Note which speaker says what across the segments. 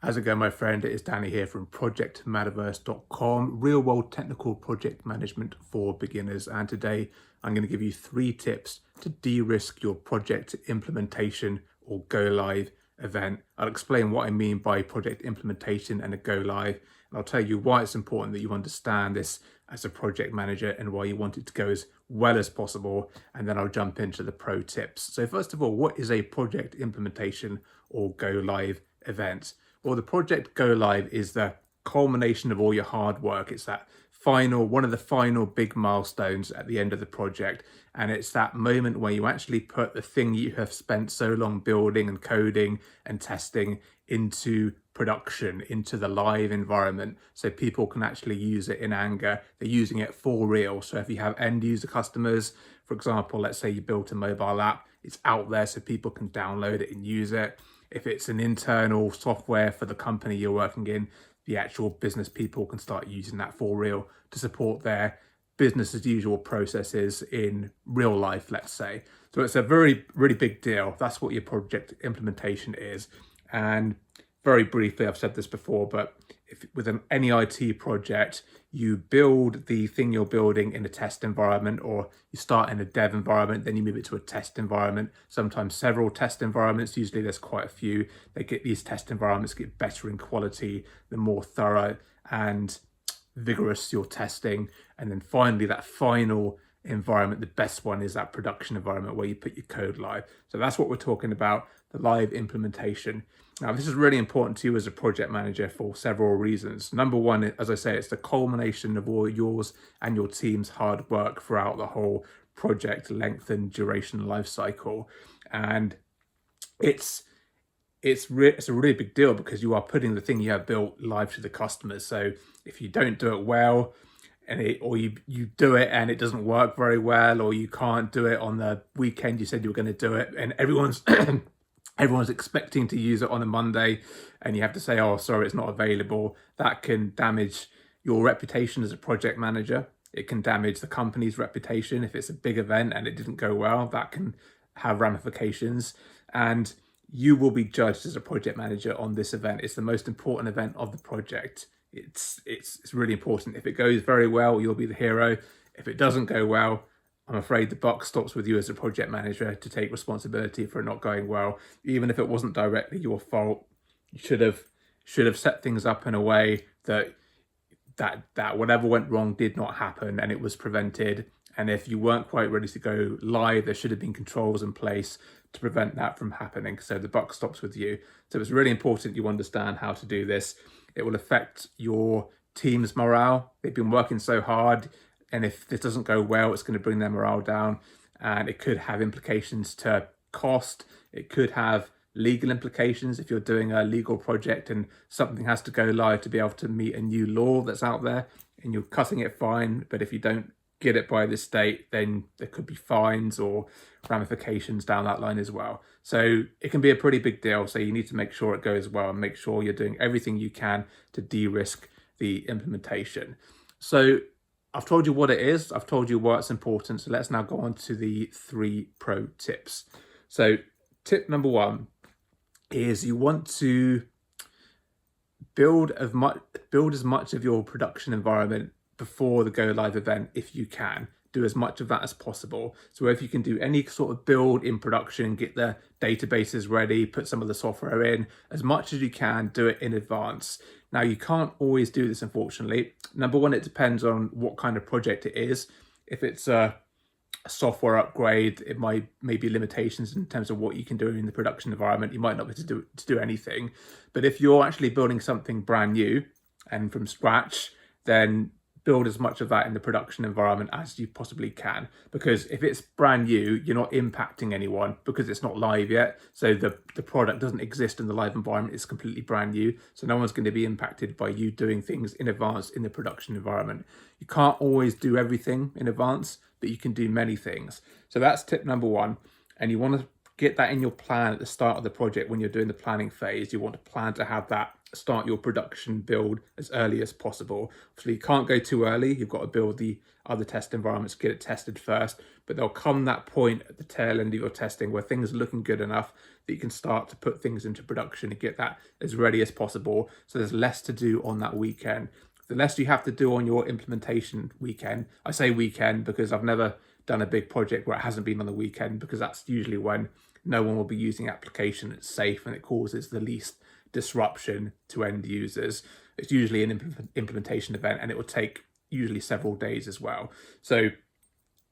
Speaker 1: How's it going, my friend? It is Danny here from projectmetaverse.com, real world technical project management for beginners. And today I'm going to give you 3 tips to de-risk your project implementation or go live event. I'll explain what I mean by project implementation and a go live. And I'll tell you why it's important that you understand this as a project manager and why you want it to go as well as possible. And then I'll jump into the pro tips. So first of all, what is a project implementation or go live event? Well, the project go live is the culmination of all your hard work. It's that one of the final big milestones at the end of the project. And it's that moment where you actually put the thing you have spent so long building and coding and testing into production, into the live environment, so people can actually use it in anger. They're using it for real. So if you have end user customers, for example, let's say you built a mobile app, it's out there so people can download it and use it. If it's an internal software for the company you're working in, the actual business people can start using that for real to support their business as usual processes in real life, let's say. So it's a really big deal. That's what your project implementation is. And very briefly, I've said this before, but if with any IT project, you build the thing you're building in a test environment, or you start in a dev environment, then you move it to a test environment, sometimes several test environments. Usually there's quite a few. These test environments get better in quality, the more thorough and vigorous your testing. And then finally, that final environment, the best one, is that production environment where you put your code live. So that's what we're talking about, the live implementation. Now, this is really important to you as a project manager for several reasons. Number one, as I say, it's the culmination of all yours and your team's hard work throughout the whole project length and duration life cycle. And it's a really big deal because you are putting the thing you have built live to the customers. So if you don't do it well, or you do it and it doesn't work very well, or you can't do it on the weekend you said you were going to do it, and everyone's everyone's expecting to use it on a Monday, and you have to say, oh, sorry, it's not available, that can damage your reputation as a project manager. It can damage the company's reputation. If it's a big event and it didn't go well, that can have ramifications. And you will be judged as a project manager on this event. It's the most important event of the project. It's really important. If it goes very well, you'll be the hero. If it doesn't go well, I'm afraid the buck stops with you as a project manager to take responsibility for it not going well. Even if it wasn't directly your fault, you should have set things up in a way that whatever went wrong did not happen and it was prevented. And if you weren't quite ready to go live, there should have been controls in place to prevent that from happening. So the buck stops with you. So it's really important you understand how to do this. It will affect your team's morale. They've been working so hard, and if this doesn't go well, it's going to bring their morale down, and it could have implications to cost. It could have legal implications if you're doing a legal project and something has to go live to be able to meet a new law that's out there, and you're cutting it fine. But if you don't get it by this date, then there could be fines or ramifications down that line as well. So it can be a pretty big deal. So you need to make sure it goes well and make sure you're doing everything you can to de-risk the implementation. So I've told you what it is. I've told you why it's important. So let's now go on to the 3 pro tips. So tip number 1 is you want to build as much of your production environment before the go live event if you can. Do as much of that as possible. So if you can do any sort of build in production, get the databases ready, put some of the software in, as much as you can, do it in advance. Now, you can't always do this, unfortunately. Number one, it depends on what kind of project it is. If it's a software upgrade, it may be limitations in terms of what you can do in the production environment. You might not be able to do anything. But if you're actually building something brand new and from scratch, then build as much of that in the production environment as you possibly can, because if it's brand new, you're not impacting anyone because it's not live yet. So the product doesn't exist in the live environment. It's completely brand new. So no one's going to be impacted by you doing things in advance in the production environment. You can't always do everything in advance, but you can do many things. So that's tip number 1. And you want to get that in your plan at the start of the project. When you're doing the planning phase, you want to plan to have that start your production build as early as possible. Obviously, you can't go too early. You've got to build the other test environments, get it tested first. But there'll come that point at the tail end of your testing where things are looking good enough that you can start to put things into production and get that as ready as possible. So there's less to do on that weekend. The less you have to do on your implementation weekend, I say weekend because I've never done a big project where it hasn't been on the weekend, because that's usually when no one will be using the application. It's safe and it causes the least disruption to end users. It's usually an implementation event, and it will take usually several days as well. So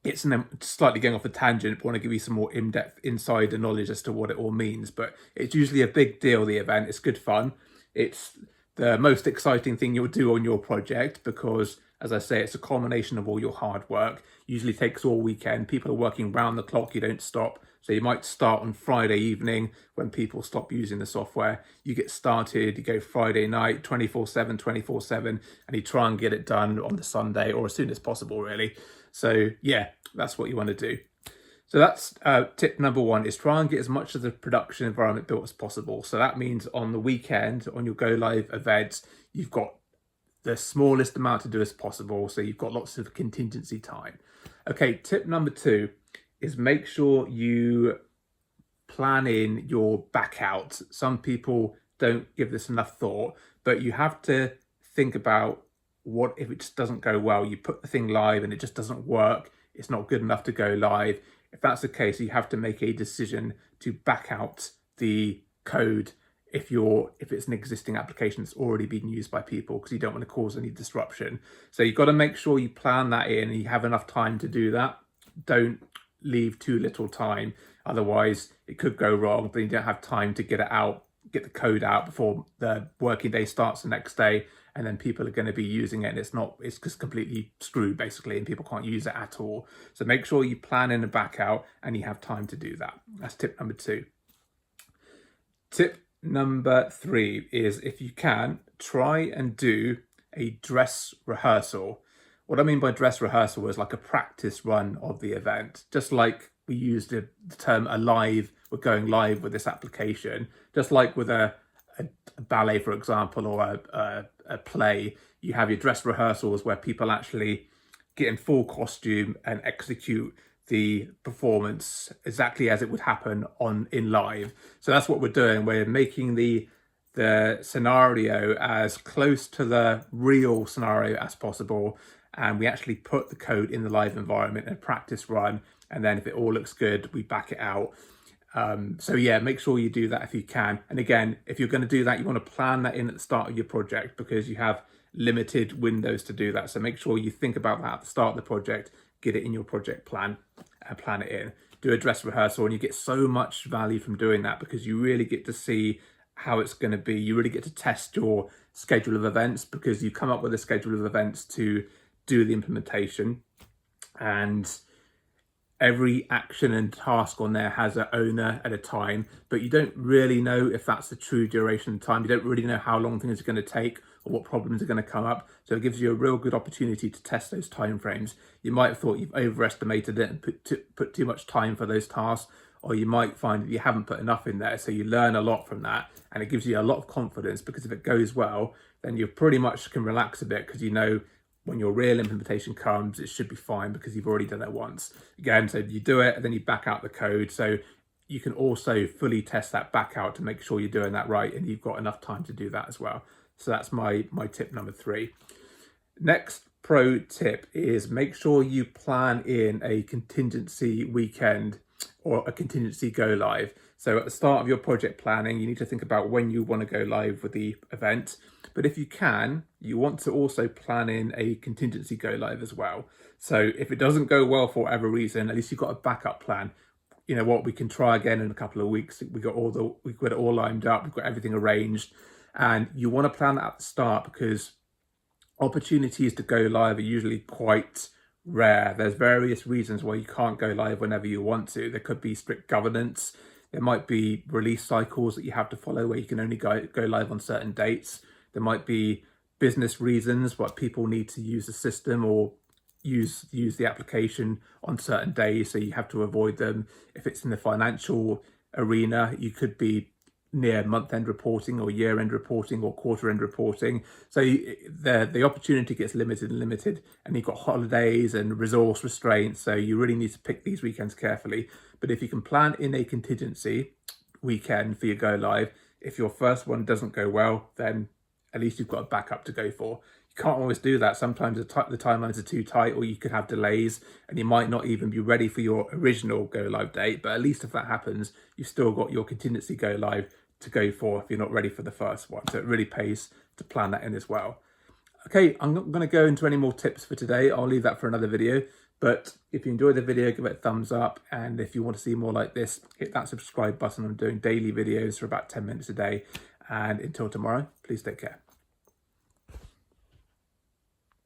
Speaker 1: it's slightly going off a tangent, but I want to give you some more in-depth insider knowledge as to what it all means. But it's usually a big deal, the event. It's good fun. It's the most exciting thing you'll do on your project because, as I say, it's a culmination of all your hard work. Usually takes all weekend. People are working round the clock. You don't stop. So you might start on Friday evening when people stop using the software. You get started, you go Friday night, 24/7, 24/7, and you try and get it done on the Sunday or as soon as possible, really. So yeah, that's what you want to do. So that's tip number one, is try and get as much of the production environment built as possible. So that means on the weekend, on your go live events, you've got the smallest amount to do as possible. So you've got lots of contingency time. Okay, tip number two is make sure you plan in your back out. Some people don't give this enough thought, but you have to think about what if it just doesn't go well. You put the thing live and it just doesn't work. It's not good enough to go live. If that's the case, you have to make a decision to back out the code if it's an existing application that's already been used by people, because you don't want to cause any disruption. So you've got to make sure you plan that in and you have enough time to do that. Don't leave too little time, otherwise it could go wrong, but you don't have time to get it out, get the code out before the working day starts the next day, and then people are going to be using it and it's just completely screwed basically, and people can't use it at all. So make sure you plan in a back out and you have time to do that. That's tip number two. Tip number three is, if you can, try and do a dress rehearsal. What I mean by dress rehearsal is like a practice run of the event, just like we used the term we're going live with this application, just like with a ballet, for example, or a play. You have your dress rehearsals where people actually get in full costume and execute the performance exactly as it would happen in live. So that's what we're doing. We're making the scenario as close to the real scenario as possible, and we actually put the code in the live environment in a practice run, and then if it all looks good, we back it out. So yeah, make sure you do that if you can. And again, if you're going to do that, you want to plan that in at the start of your project, because you have limited windows to do that. So make sure you think about that at the start of the project, get it in your project plan and plan it in. Do a dress rehearsal, and you get so much value from doing that, because you really get to see how it's going to be. You really get to test your schedule of events, because you come up with a schedule of events to do the implementation, and every action and task on there has an owner at a time, but you don't really know if that's the true duration of time. You don't really know how long things are going to take or what problems are going to come up. So it gives you a real good opportunity to test those timeframes. You might have thought you've overestimated it and put too much time for those tasks, or you might find that you haven't put enough in there. So you learn a lot from that, and it gives you a lot of confidence, because if it goes well, then you pretty much can relax a bit, because you know when your real implementation comes, it should be fine because you've already done it once. Again, so you do it and then you back out the code. So you can also fully test that back out to make sure you're doing that right, and you've got enough time to do that as well. So that's my tip number three. Next pro tip is make sure you plan in a contingency weekend or a contingency go live. So at the start of your project planning, you need to think about when you want to go live with the event. But if you can, you want to also plan in a contingency go live as well. So if it doesn't go well for whatever reason, at least you've got a backup plan. You know what, we can try again in a couple of weeks. We've got it all lined up. We've got everything arranged. And you want to plan that at the start, because opportunities to go live are usually quite rare. There's various reasons why you can't go live whenever you want to. There could be strict governance. There might be release cycles that you have to follow where you can only go live on certain dates. There might be business reasons why people need to use the system or use the application on certain days, so you have to avoid them. If it's in the financial arena, you could be near month-end reporting or year-end reporting or quarter-end reporting. So the opportunity gets limited, and you've got holidays and resource restraints. So you really need to pick these weekends carefully. But if you can plan in a contingency, weekend for your go live. If your first one doesn't go well, then at least you've got a backup to go for. You can't always do that. Sometimes the timelines are too tight, or you could have delays and you might not even be ready for your original go live date. But at least if that happens, you've still got your contingency go live to go for if you're not ready for the first one. So it really pays to plan that in as well. Okay, I'm not going to go into any more tips for today. I'll leave that for another video. But if you enjoyed the video, give it a thumbs up. And if you want to see more like this, hit that subscribe button. I'm doing daily videos for about 10 minutes a day. And until tomorrow, please take care.